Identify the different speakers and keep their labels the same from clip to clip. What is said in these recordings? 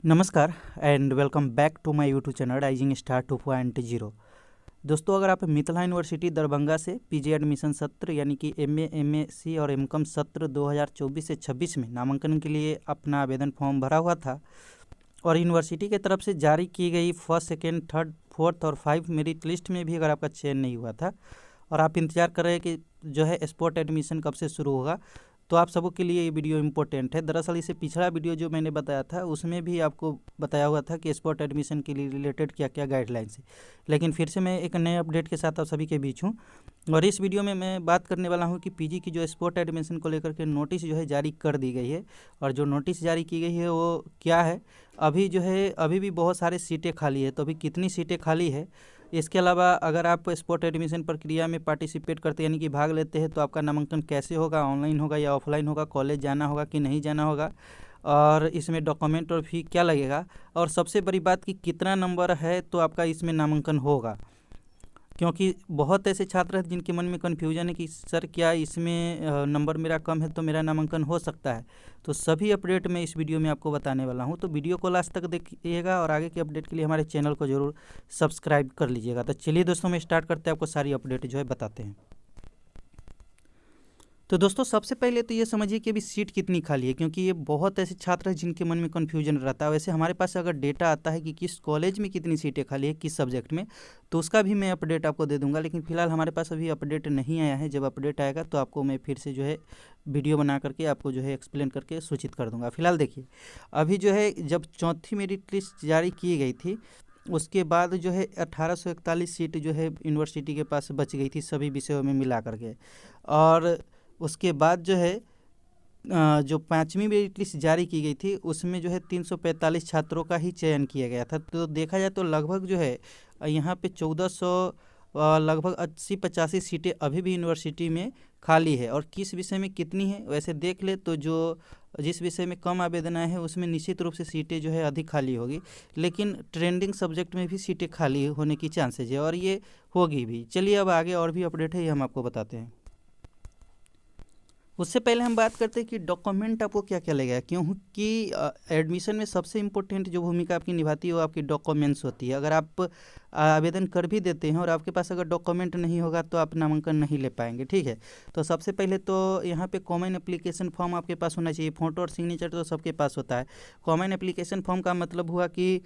Speaker 1: नमस्कार and welcome back to my YouTube channel rising star 2.0। दोस्तों, अगर आप मिथिला यूनिवर्सिटी दरभंगा से पीजी एडमिशन सत्र यानी कि एमए, एमएससी और एमकॉम सत्र 2024 से 26 में नामांकन के लिए अपना आवेदन फॉर्म भरा हुआ था और यूनिवर्सिटी की तरफ से जारी की गई फर्स्ट, सेकेंड, थर्ड, फोर्थ और 5 मेरिट लिस्ट में भी अगर आपका चयन नहीं हुआ था और आप इंतजार कर रहे हैं कि जो है स्पॉट एडमिशन कब से शुरू होगा, तो आप सबों के लिए ये वीडियो इम्पोर्टेंट है। दरअसल इससे पिछला वीडियो जो मैंने बताया था उसमें भी आपको बताया हुआ था कि स्पॉट एडमिशन के लिए रिलेटेड क्या क्या गाइडलाइंस है, लेकिन फिर से मैं एक नए अपडेट के साथ आप सभी के बीच हूँ और इस वीडियो में मैं बात करने वाला हूँ कि पीजी की जो स्पॉट एडमिशन को लेकर के नोटिस जो है जारी कर दी गई है और जो नोटिस जारी की गई है वो क्या है। अभी जो है अभी भी बहुत सारे सीटें खाली है, तो अभी कितनी सीटें खाली है, इसके अलावा अगर आप स्पॉट एडमिशन प्रक्रिया में पार्टिसिपेट करते हैं यानी कि भाग लेते हैं तो आपका नामांकन कैसे होगा, ऑनलाइन होगा या ऑफलाइन होगा, कॉलेज जाना होगा कि नहीं जाना होगा, और इसमें डॉक्यूमेंट और फी क्या लगेगा, और सबसे बड़ी बात कि कितना नंबर है तो आपका इसमें नामांकन होगा। क्योंकि बहुत ऐसे छात्र हैं जिनके मन में कन्फ्यूजन है कि सर क्या इसमें नंबर मेरा कम है तो मेरा नामांकन हो सकता है। तो सभी अपडेट मैं इस वीडियो में आपको बताने वाला हूं, तो वीडियो को लास्ट तक देखिएगा और आगे के अपडेट के लिए हमारे चैनल को जरूर सब्सक्राइब कर लीजिएगा। तो चलिए दोस्तों, मैं स्टार्ट करते हैं, आपको सारी अपडेट जो है बताते हैं। तो दोस्तों, सबसे पहले तो ये समझिए कि अभी सीट कितनी खाली है, क्योंकि ये बहुत ऐसे छात्र हैं जिनके मन में कन्फ्यूजन रहता है। वैसे हमारे पास अगर डेटा आता है कि किस कॉलेज में कितनी सीटें खाली है, किस सब्जेक्ट में, तो उसका भी मैं अपडेट आपको दे दूंगा, लेकिन फिलहाल हमारे पास अभी अपडेट नहीं आया है। जब अपडेट आएगा तो आपको मैं फिर से जो है वीडियो बना करके आपको जो है एक्सप्लेन करके सूचित कर दूंगा। फिलहाल देखिए, अभी जो है जब चौथी मेरिट लिस्ट जारी की गई थी उसके बाद जो है 1841 सीट जो है यूनिवर्सिटी के पास बच गई थी सभी विषयों में मिला करके। और उसके बाद जो है जो 5वीं मेरिट लिस्ट जारी की गई थी उसमें जो है 345 छात्रों का ही चयन किया गया था। तो देखा जाए तो लगभग जो है यहाँ पे 1400 लगभग 80-85 सीटें अभी भी यूनिवर्सिटी में खाली है। और किस विषय में कितनी है वैसे देख ले तो जो जिस विषय में कम आवेदन आए हैं उसमें निश्चित रूप से सीटें जो है अधिक खाली होगी, लेकिन ट्रेंडिंग सब्जेक्ट में भी सीटें खाली होने की चांसेज है और ये होगी भी। चलिए अब आगे और भी अपडेट है, ये हम आपको बताते हैं। उससे पहले हम बात करते हैं कि डॉक्यूमेंट आपको क्या क्या लगेगा, क्योंकि एडमिशन में सबसे इम्पोर्टेंट जो भूमिका आपकी निभाती है वो आपकी डॉक्यूमेंट्स होती है। अगर आप आवेदन कर भी देते हैं और आपके पास अगर डॉक्यूमेंट नहीं होगा तो आप नामांकन नहीं ले पाएंगे, ठीक है। तो सबसे पहले तो यहाँ पे कॉमन एप्लीकेशन फॉर्म आपके पास होना चाहिए। फ़ोटो और सिग्नेचर तो सबके पास होता है। कॉमन एप्लीकेशन फॉर्म का मतलब हुआ कि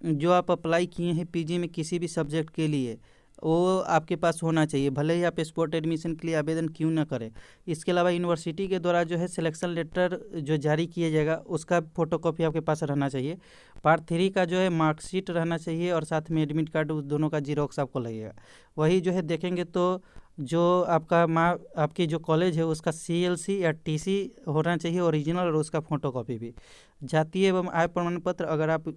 Speaker 1: जो आप अप्लाई किए हैं पीजी में किसी भी सब्जेक्ट के लिए वो आपके पास होना चाहिए, भले ही आप स्पॉट एडमिशन के लिए आवेदन क्यों ना करें। इसके अलावा यूनिवर्सिटी के द्वारा जो है सिलेक्शन लेटर जो जारी किया जाएगा उसका फोटोकॉपी आपके पास रहना चाहिए। पार्ट 3 का जो है मार्कशीट रहना चाहिए और साथ में एडमिट कार्ड, उस दोनों का जीरोक्स आपको लगेगा। वही जो है देखेंगे तो जो आपका आपकी जो कॉलेज है उसका CLC या TC होना चाहिए ओरिजिनल, और उसका फोटोकॉपी भी। जातीय एवं आय प्रमाण पत्र अगर आप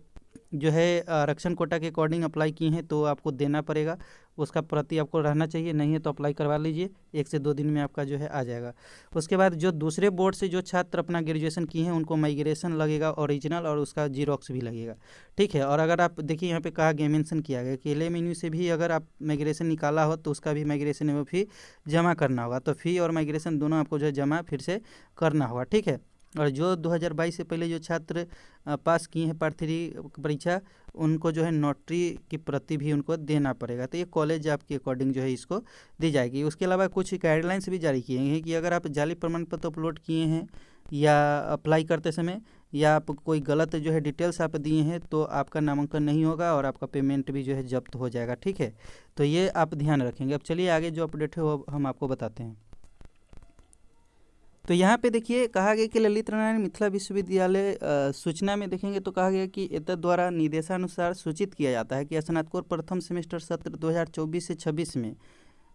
Speaker 1: जो है आरक्षण कोटा के अकॉर्डिंग अप्लाई किए हैं तो आपको देना पड़ेगा, उसका प्रति आपको रहना चाहिए, नहीं है तो अप्लाई करवा लीजिए, 1 से 2 दिन में आपका जो है आ जाएगा। उसके बाद जो दूसरे बोर्ड से जो छात्र अपना ग्रेजुएशन किए हैं उनको माइग्रेशन लगेगा ओरिजिनल, और उसका जीरोक्स भी लगेगा, ठीक है। और अगर आप देखिए यहाँ पे कहा गया, मेंशन किया गया कि LMNU से भी अगर आप माइग्रेशन निकाला हो तो उसका भी माइग्रेशन में फी जमा करना होगा। तो फ़ी और माइग्रेशन दोनों आपको जो है जमा फिर से करना होगा, ठीक है। और जो 2022 से पहले जो छात्र पास किए हैं पार्ट 3 परीक्षा, उनको जो है नोटरी की प्रति भी उनको देना पड़ेगा। तो ये कॉलेज आपके अकॉर्डिंग जो है इसको दी जाएगी। उसके अलावा कुछ गाइडलाइंस भी जारी किए हैं कि अगर आप जाली प्रमाण पत्र अपलोड किए हैं या अप्लाई करते समय या आप कोई गलत जो है डिटेल्स आप दिए हैं तो आपका नामांकन नहीं होगा और आपका पेमेंट भी जो है जब्त हो जाएगा, ठीक है। तो ये आप ध्यान रखेंगे। अब चलिए आगे जो अपडेट है वो हम आपको बताते हैं। तो यहाँ पे देखिए कहा गया कि ललित नारायण मिथिला विश्वविद्यालय सूचना में देखेंगे तो कहा गया कि एतद द्वारा निर्देशानुसार सूचित किया जाता है कि स्नातकोत्तर प्रथम सेमेस्टर सत्र 2024 से 26 में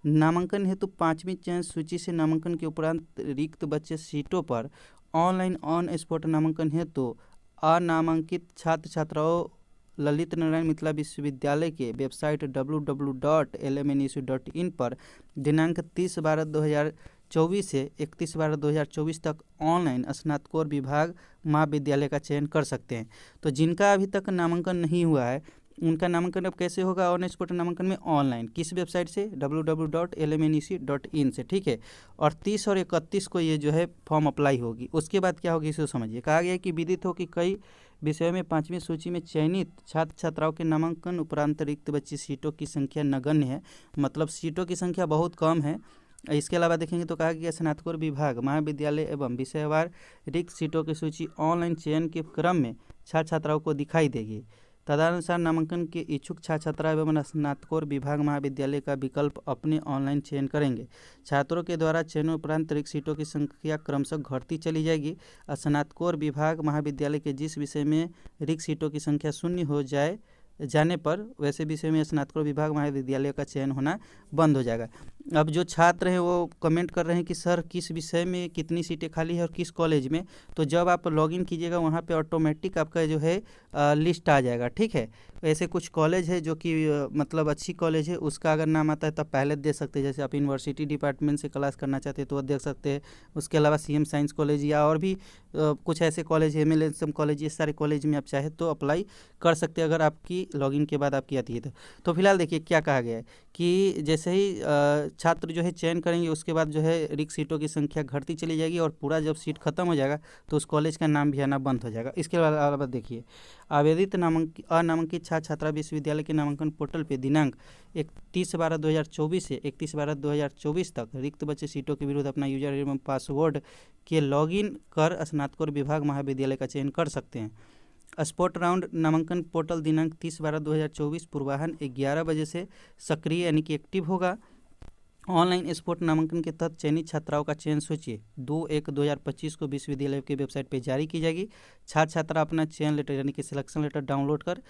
Speaker 1: नामांकन हेतु 5वीं चयन सूची से नामांकन के उपरांत रिक्त बचे सीटों पर ऑनलाइन ऑन स्पॉट नामांकन हेतु अनामांकित छात्र छात्राओं ललित नारायण मिथिला विश्वविद्यालय के वेबसाइट www.lmnesu.in पर दिनांक 30/12/2024 से 31/12/2024 तक ऑनलाइन स्नातकोत्तर विभाग महाविद्यालय का चयन कर सकते हैं। तो जिनका अभी तक नामांकन नहीं हुआ है उनका नामांकन अब कैसे होगा ऑन स्पॉट नामांकन में, ऑनलाइन। किस वेबसाइट से? www.lmnesu.in से, ठीक है। और 30 और 31 को ये जो है फॉर्म अप्लाई होगी। उसके बाद क्या होगी इसको समझिए। कहा गया है कि विदित हो कि कई विषयों में 5वीं सूची में चयनित छात्र छात्राओं के नामांकन उपरांत रिक्त बची सीटों की संख्या नगण्य है, मतलब सीटों की संख्या बहुत कम है। इसके अलावा देखेंगे तो कहा गया स्नातकोत्तर विभाग महाविद्यालय एवं विषयवार रिक्त सीटों की सूची ऑनलाइन चयन के क्रम में छात्र छात्राओं को दिखाई देगी। तदनुसार नामांकन के इच्छुक छात्र छात्रा एवं स्नातकोत्तर विभाग महाविद्यालय का विकल्प अपने ऑनलाइन चयन करेंगे। छात्रों के द्वारा चयन उपरांत रिक्त सीटों की संख्या क्रमशः घटती चली जाएगी। स्नातकोत्तर विभाग महाविद्यालय के जिस विषय में रिक्त सीटों की संख्या शून्य हो जाने पर वैसे विषय में स्नातकोत्तर विभाग महाविद्यालय का चयन होना बंद हो जाएगा। अब जो छात्र हैं वो कमेंट कर रहे हैं कि सर किस विषय में कितनी सीटें खाली है और किस कॉलेज में, तो जब आप लॉगिन कीजिएगा वहाँ पे ऑटोमेटिक आपका जो है लिस्ट आ जाएगा। ठीक है, ऐसे कुछ कॉलेज है जो कि मतलब अच्छी कॉलेज है, उसका अगर नाम आता है तब पहले दे सकते हैं। जैसे आप यूनिवर्सिटी डिपार्टमेंट से क्लास करना चाहते हैं तो वो देख सकते हैं। उसके अलावा CM साइंस कॉलेज या और भी कुछ ऐसे कॉलेज है, MLSM कॉलेज, ये सारे कॉलेज में आप चाहे तो अप्लाई कर सकते हैं अगर आपकी लॉगिन के बाद आपकी आती है तो फिलहाल देखिए क्या कहा गया है कि जैसे ही छात्र जो है चयन करेंगे उसके बाद जो है रिक्त सीटों की संख्या घटती चली जाएगी और पूरा जब सीट खत्म हो जाएगा तो उस कॉलेज का नाम भी आना बंद हो जाएगा। इसके अलावा देखिए आवेदित अनामांकित छात्र छात्रा विश्वविद्यालय के नामांकन पोर्टल पर दिनांक 31/12/2024 से 31/12/2024 तक रिक्त बचे सीटों के विरुद्ध अपना यूजर एवं पासवर्ड के लॉगिन कर स्नातकोत्तर विभाग महाविद्यालय का चयन कर सकते हैं। स्पॉट राउंड नामांकन पोर्टल दिनांक 30/12/2024 पूर्वाह्न 11 बजे से सक्रिय यानी कि एक्टिव होगा। ऑनलाइन स्पॉट नामांकन के तहत चयनित छात्राओं का चयन सूची 2/1/2025 को विश्वविद्यालय की वेबसाइट पर जारी की जाएगी। छात्र छात्रा अपना चयन लेटर यानी कि सिलेक्शन लेटर डाउनलोड कर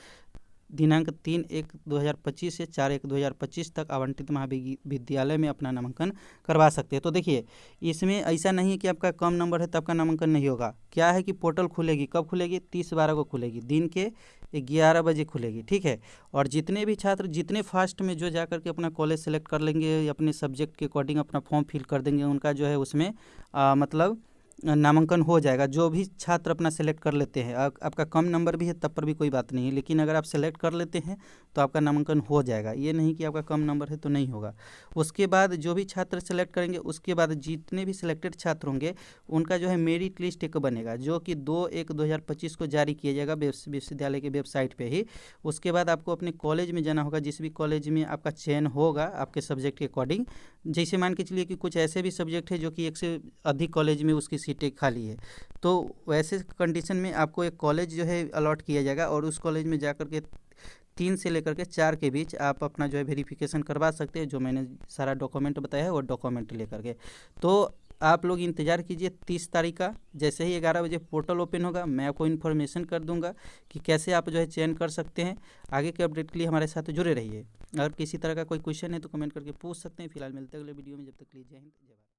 Speaker 1: दिनांक 3/1/2025 से 4/1/2025 तक आवंटित महाविद्यालय में अपना नामांकन करवा सकते हैं। तो देखिए इसमें ऐसा नहीं है कि आपका कम नंबर है तब का नामांकन नहीं होगा। क्या है कि पोर्टल खुलेगी, कब खुलेगी? 30/12 को खुलेगी, दिन के 11 बजे खुलेगी। ठीक है, और जितने भी छात्र जितने फास्ट में जो जा करके अपना कॉलेज सेलेक्ट कर लेंगे, अपने सब्जेक्ट के अकॉर्डिंग अपना फॉर्म फिल कर देंगे, उनका जो है उसमें मतलब नामांकन हो जाएगा। जो भी छात्र अपना सेलेक्ट कर लेते हैं, आपका कम नंबर भी है तब पर भी कोई बात नहीं है, लेकिन अगर आप सेलेक्ट कर लेते हैं तो आपका नामांकन हो जाएगा। ये नहीं कि आपका कम नंबर है तो नहीं होगा। उसके बाद जो भी छात्र सेलेक्ट करेंगे उसके बाद जितने भी सिलेक्टेड छात्र होंगे उनका जो है मेरिट लिस्ट एक बनेगा जो कि 2/1/2025 को जारी किया जाएगा विश्वविद्यालय के वेबसाइट पर ही। उसके बाद आपको अपने कॉलेज में जाना होगा, जिस भी कॉलेज में आपका चयन होगा आपके सब्जेक्ट के अकॉर्डिंग। जैसे मान के चलिए कि कुछ ऐसे भी सब्जेक्ट है जो कि एक से अधिक कॉलेज में उसकी सीटें खाली है, तो वैसे कंडीशन में आपको एक कॉलेज जो है अलॉट किया जाएगा और उस कॉलेज में जाकर के 3 से लेकर के 4 के बीच आप अपना जो है वेरिफिकेशन करवा सकते हैं। जो मैंने सारा डॉक्यूमेंट बताया है वो डॉक्यूमेंट लेकर के, तो आप लोग इंतज़ार कीजिए 30 तारीख का। जैसे ही 11 बजे पोर्टल ओपन होगा मैं आपको इन्फॉर्मेशन कर दूंगा कि कैसे आप जो है चयन कर सकते हैं। आगे के अपडेट के लिए हमारे साथ जुड़े रहिए। अगर किसी तरह का कोई क्वेश्चन है तो कमेंट करके पूछ सकते हैं। फिलहाल मिलते हैं अगले वीडियो में, जब तक के लिए जय हिंद जय भारत।